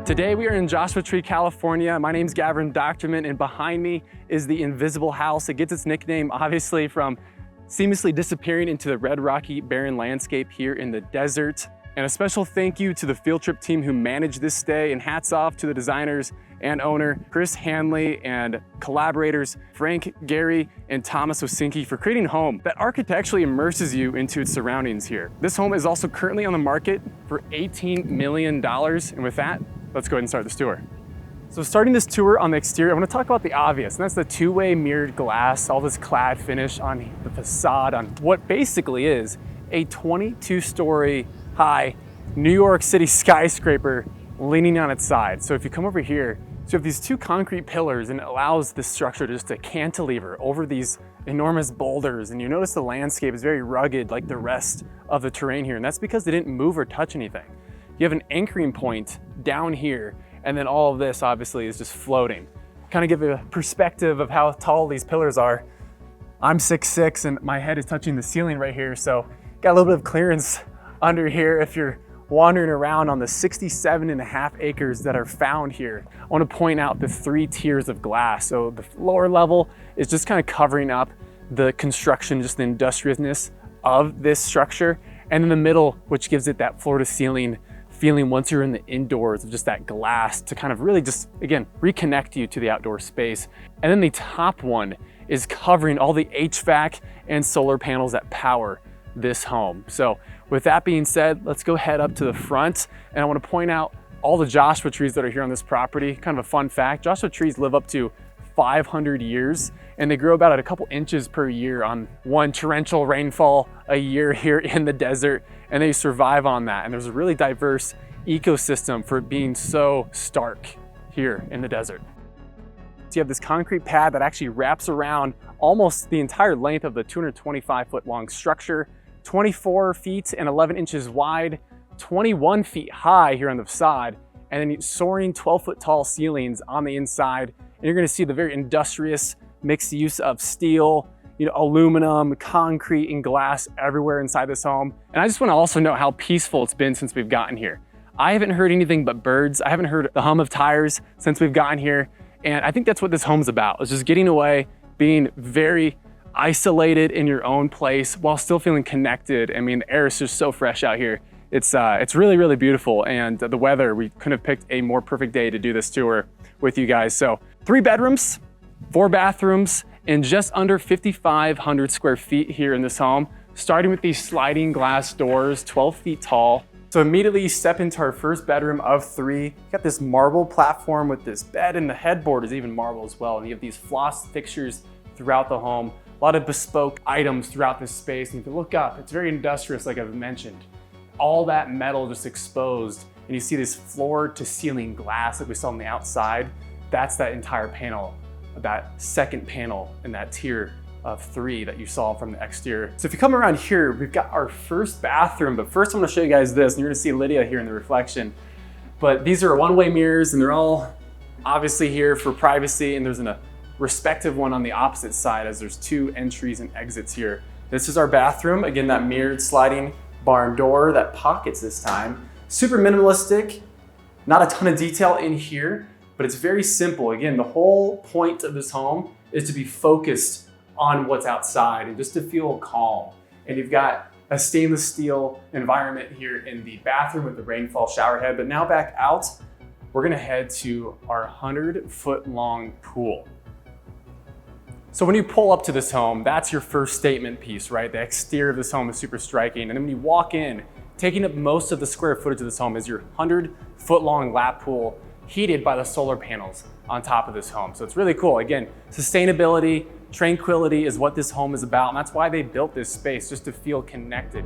Today we are in Joshua Tree, California. My name's Gavin Doctorman, and behind me is the Invisible House. It gets its nickname obviously from seamlessly disappearing into the red, rocky, barren landscape here in the desert. And a special thank you to the field trip team who managed this stay, and hats off to the designers and owner, Chris Hanley, and collaborators, Frank Gehry and Tomas Osinski, for creating a home that architecturally immerses you into its surroundings here. This home is also currently on the market for $18 million. And with that, let's go ahead and start this tour. So starting this tour on the exterior, I want to talk about the obvious, and that's the two-way mirrored glass, all this clad finish on the facade on what basically is a 22-story high New York City skyscraper leaning on its side. So if you come over here, so you have these two concrete pillars, and it allows this structure to just to cantilever over these enormous boulders. And you notice the landscape is very rugged like the rest of the terrain here, and that's because they didn't move or touch anything. You have an anchoring point down here, and then all of this obviously is just floating. Kind of give a perspective of how tall these pillars are. I'm 6'6", and my head is touching the ceiling right here, so got a little bit of clearance under here if you're wandering around on the 67.5 acres that are found here. I want to point out the 3 tiers of glass. So the lower level is just kind of covering up the construction, just the industriousness of this structure. And in the middle, which gives it that floor to ceiling feeling once you're in the indoors, of just that glass to kind of really just, again, reconnect you to the outdoor space. And then the top one is covering all the HVAC and solar panels that power this home. So with that being said, let's go head up to the front, and I want to point out all the Joshua trees that are here on this property. Kind of a fun fact, Joshua trees live up to 500 years, and they grow about at a couple inches per year on one torrential rainfall a year here in the desert, and they survive on that. And there's a really diverse ecosystem for it being so stark here in the desert. So you have this concrete pad that actually wraps around almost the entire length of the 225-foot long structure, 24 feet and 11 inches wide, 21 feet high here on the facade, and then soaring 12-foot tall ceilings on the inside. And you're gonna see the very industrious mixed use of steel, aluminum, concrete, and glass everywhere inside this home. And I just wanna also note how peaceful it's been since we've gotten here. I haven't heard anything but birds. I haven't heard the hum of tires since we've gotten here. And I think that's what this home's about. It's just getting away, being very isolated in your own place while still feeling connected. I mean, the air is just so fresh out here. It's really, really beautiful. And the weather, we couldn't have picked a more perfect day to do this tour with you guys. So 3 bedrooms, 4 bathrooms, and just under 5,500 square feet here in this home, starting with these sliding glass doors, 12 feet tall. So immediately you step into our first bedroom of 3. You got this marble platform with this bed, and the headboard is even marble as well. And you have these floss fixtures throughout the home. A lot of bespoke items throughout this space. And if you look up, it's very industrious, like I've mentioned. All that metal just exposed, and you see this floor to ceiling glass like we saw on the outside. That's that entire panel, that second panel in that tier of 3 that you saw from the exterior. So if you come around here, we've got our first bathroom, but first I'm gonna show you guys this, and you're gonna see Lydia here in the reflection. But these are one-way mirrors, and they're all obviously here for privacy, and there's a respective one on the opposite side, as there's 2 entries and exits here. This is our bathroom. Again, that mirrored sliding barn door, that pockets this time. Super minimalistic, not a ton of detail in here, but it's very simple. Again, the whole point of this home is to be focused on what's outside and just to feel calm. And you've got a stainless steel environment here in the bathroom with the rainfall shower head. But now back out, we're gonna head to our 100-foot long pool. So when you pull up to this home, that's your first statement piece, right? The exterior of this home is super striking. And then when you walk in, taking up most of the square footage of this home is your 100-foot long lap pool, heated by the solar panels on top of this home. So it's really cool. Again, sustainability, tranquility is what this home is about. And that's why they built this space, just to feel connected.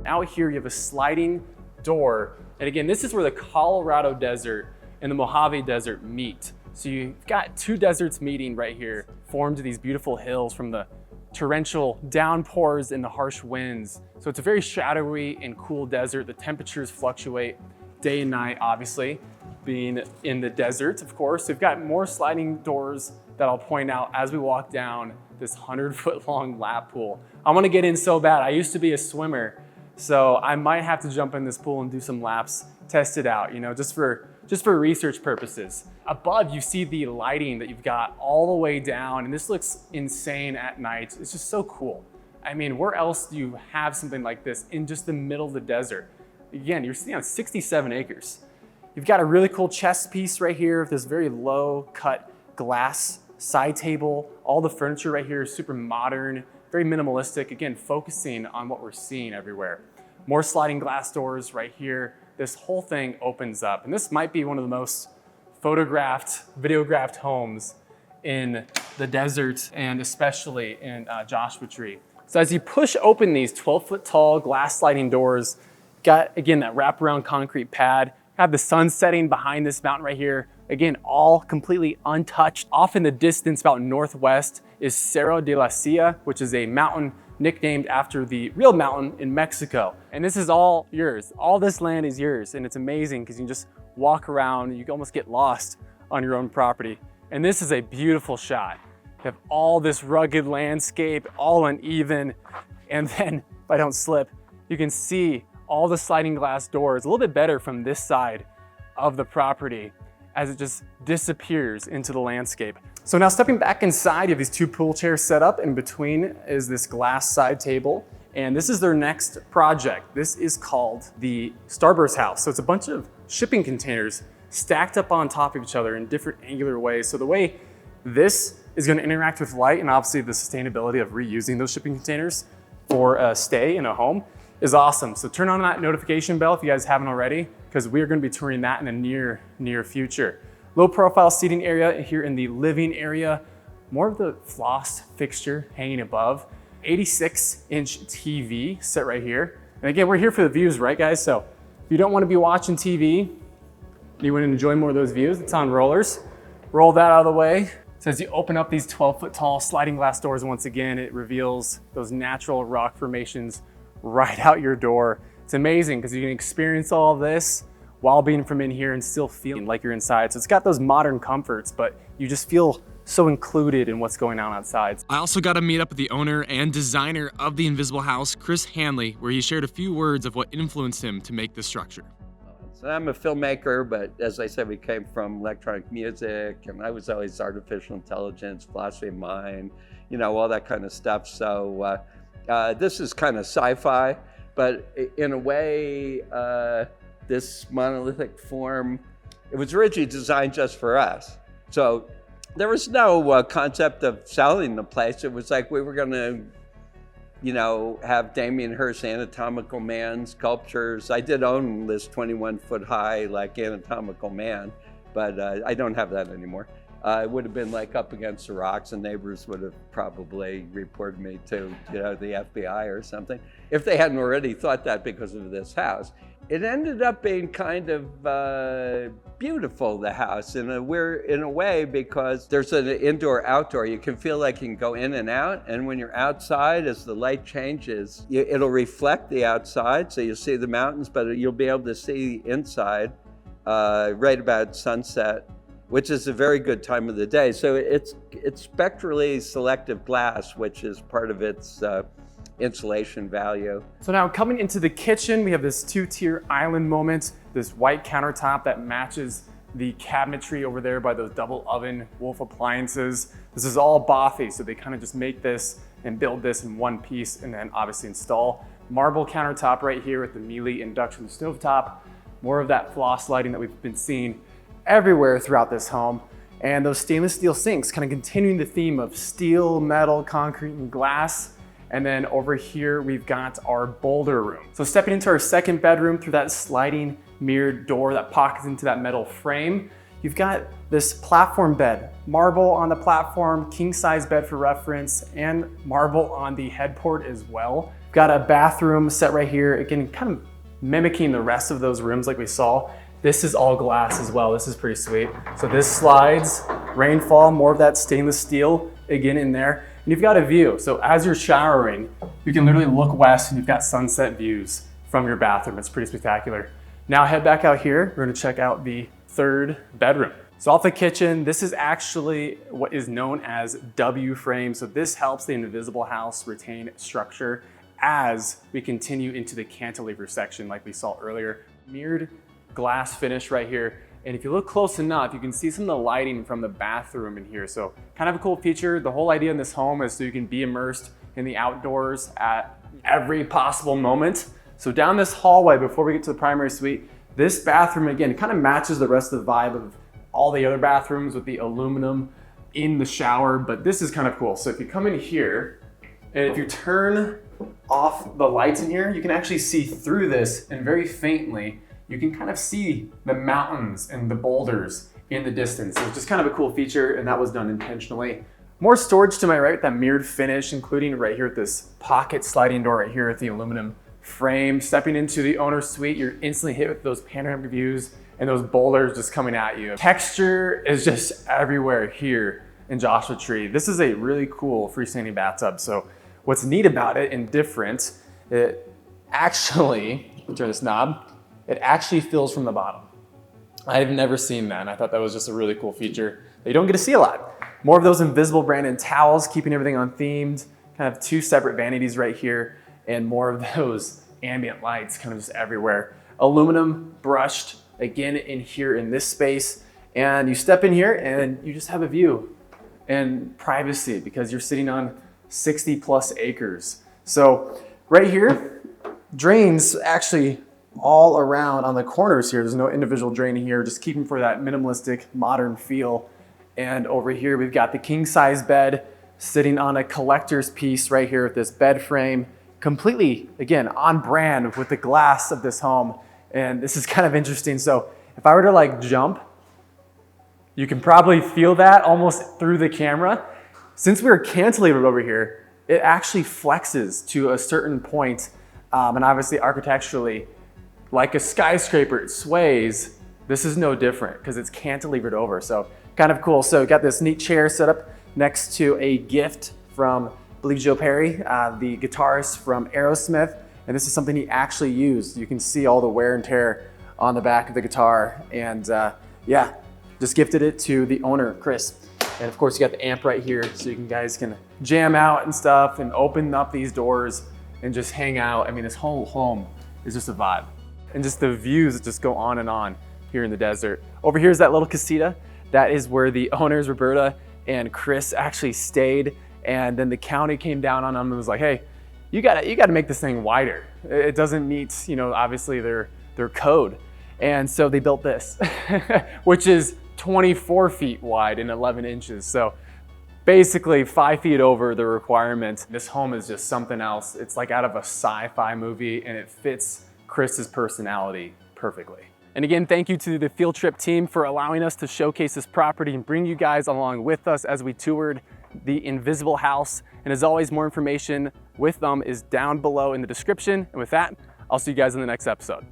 Out here, you have a sliding door. And again, this is where the Colorado desert and the Mojave desert meet. So you've got 2 deserts meeting right here, formed these beautiful hills from the torrential downpours and the harsh winds. So it's a very shadowy and cool desert. The temperatures fluctuate day and night, obviously. being in the desert, of course. We've got more sliding doors that I'll point out as we walk down this 100-foot long lap pool. I want to get in so bad. I used to be a swimmer, so I might have to jump in this pool and do some laps, test it out, you know, just for research purposes. Above, you see the lighting that you've got all the way down, and this looks insane at night. It's just so cool. I mean, where else do you have something like this in just the middle of the desert? Again, you're sitting on 67 acres. You've got a really cool chess piece right here with this very low cut glass side table. All the furniture right here is super modern, very minimalistic. Again, focusing on what we're seeing everywhere. More sliding glass doors right here. This whole thing opens up. And this might be one of the most photographed, videographed homes in the desert and especially in Joshua Tree. So as you push open these 12-foot tall glass sliding doors, got, again, that wraparound concrete pad, have the sun setting behind this mountain right here. Again, all completely untouched. Off in the distance, about northwest, is Cerro de la Silla, which is a mountain nicknamed after the real mountain in Mexico. And this is all yours. All this land is yours. And it's amazing because you can just walk around and you can almost get lost on your own property. And this is a beautiful shot. You have all this rugged landscape, all uneven. And then, if I don't slip, you can see all the sliding glass doors a little bit better from this side of the property as it just disappears into the landscape. So now stepping back inside, you have these two pool chairs set up. In between is this glass side table. And this is their next project. This is called the Starburst House. So it's a bunch of shipping containers stacked up on top of each other in different angular ways. So the way this is going to interact with light and obviously the sustainability of reusing those shipping containers for a stay in a home is awesome. So turn on that notification bell if you guys haven't already, because we are going to be touring that in the near future. Low profile seating area here in the living area. More of the floss fixture hanging above. 86-inch TV set right here. And again, we're here for the views, right guys? So if you don't want to be watching TV, you want to enjoy more of those views, it's on rollers. Roll that out of the way. So as you open up these 12-foot tall sliding glass doors, once again, it reveals those natural rock formations right out your door. It's amazing because you can experience all of this while being from in here and still feeling like you're inside. So it's got those modern comforts, but you just feel so included in what's going on outside. I also got to meet up with the owner and designer of the Invisible House, Chris Hanley, where he shared a few words of what influenced him to make this structure. So I'm a filmmaker, but as I said, we came from electronic music, and I was always artificial intelligence, philosophy of mind, you know, all that kind of stuff. So this is kind of sci-fi, but in a way, this monolithic form, it was originally designed just for us. So there was no concept of selling the place. It was like we were going to, you know, have Damien Hirst anatomical man sculptures. I did own this 21-foot high, like anatomical man, but I don't have that anymore. It would have been like up against the rocks, and neighbors would have probably reported me to, you know, the FBI or something, if they hadn't already thought that because of this house. It ended up being kind of beautiful, the house, in a way, because there's an indoor-outdoor. You can feel like you can go in and out, and when you're outside, as the light changes, it'll reflect the outside, so you'll see the mountains, but you'll be able to see inside right about sunset, which is a very good time of the day. So it's spectrally selective glass, which is part of its insulation value. So now coming into the kitchen, we have this two-tier island moment, this white countertop that matches the cabinetry over there by those double oven Wolf appliances. This is all Bothy, so they kind of just make this and build this in one piece and then obviously install. Marble countertop right here with the Miele induction stovetop. More of that floss lighting that we've been seeing everywhere throughout this home. And those stainless steel sinks, kind of continuing the theme of steel, metal, concrete, and glass. And then over here, we've got our Boulder Room. So stepping into our second bedroom through that sliding mirrored door that pockets into that metal frame, you've got this platform bed, marble on the platform, king size bed for reference, and marble on the headboard as well. We've got a bathroom set right here, again, kind of mimicking the rest of those rooms like we saw. This is all glass as well. This is pretty sweet. So this slides, rainfall, more of that stainless steel again in there. And you've got a view. So as you're showering, you can literally look west and you've got sunset views from your bathroom. It's pretty spectacular. Now head back out here. We're gonna check out the third bedroom. So off the kitchen, this is actually what is known as W frame. So this helps the Invisible House retain structure as we continue into the cantilever section like we saw earlier. Mirrored glass finish right here. And if you look close enough, you can see some of the lighting from the bathroom in here. So kind of a cool feature. The whole idea in this home is so you can be immersed in the outdoors at every possible moment. So down this hallway, before we get to the primary suite, this bathroom, again, kind of matches the rest of the vibe of all the other bathrooms with the aluminum in the shower, but this is kind of cool. So if you come in here, and if you turn off the lights in here, you can actually see through this, and very faintly, you can kind of see the mountains and the boulders in the distance. So it's just kind of a cool feature, and that was done intentionally. More storage to my right with that mirrored finish, including right here at this pocket sliding door right here at the aluminum frame. Stepping into the owner's suite, you're instantly hit with those panoramic views and those boulders just coming at you. Texture is just everywhere here in Joshua Tree. This is a really cool freestanding bathtub. So what's neat about it and different, it actually, turn this knob, it actually fills from the bottom. I've never seen that, and I thought that was just a really cool feature that you don't get to see a lot. More of those invisible branded towels, keeping everything on themed, kind of two separate vanities right here, and more of those ambient lights kind of just everywhere. Aluminum brushed, again in here in this space, and you step in here and you just have a view and privacy because you're sitting on 60 plus acres. So right here, drains actually all around on the corners here. There's no individual drain here, just keeping for that minimalistic modern feel. And over here, we've got the king size bed sitting on a collector's piece right here with this bed frame, completely, again, on brand with the glass of this home. And this is kind of interesting. So if I were to like jump, you can probably feel that almost through the camera. Since we're cantilevered over here, it actually flexes to a certain point. And obviously architecturally, like a skyscraper, it sways. This is no different because it's cantilevered over. So kind of cool. So got this neat chair set up next to a gift from, I believe, Joe Perry, the guitarist from Aerosmith. And this is something he actually used. You can see all the wear and tear on the back of the guitar. And yeah, just gifted it to the owner, Chris. And of course you got the amp right here so you guys can jam out and stuff and open up these doors and just hang out. I mean, this whole home is just a vibe. And just the views that just go on and on here in the desert. Over here is that little casita. That is where the owners, Roberta and Chris, actually stayed. And then the county came down on them and was like, hey, you gotta make this thing wider. It doesn't meet, obviously their code. And so they built this, which is 24 feet wide and 11 inches. So basically 5 feet over the requirement. This home is just something else. It's like out of a sci-fi movie, and it fits Chris's personality perfectly. And again, thank you to the Field Trip team for allowing us to showcase this property and bring you guys along with us as we toured the Invisible House. And as always, more information with them is down below in the description. And with that, I'll see you guys in the next episode.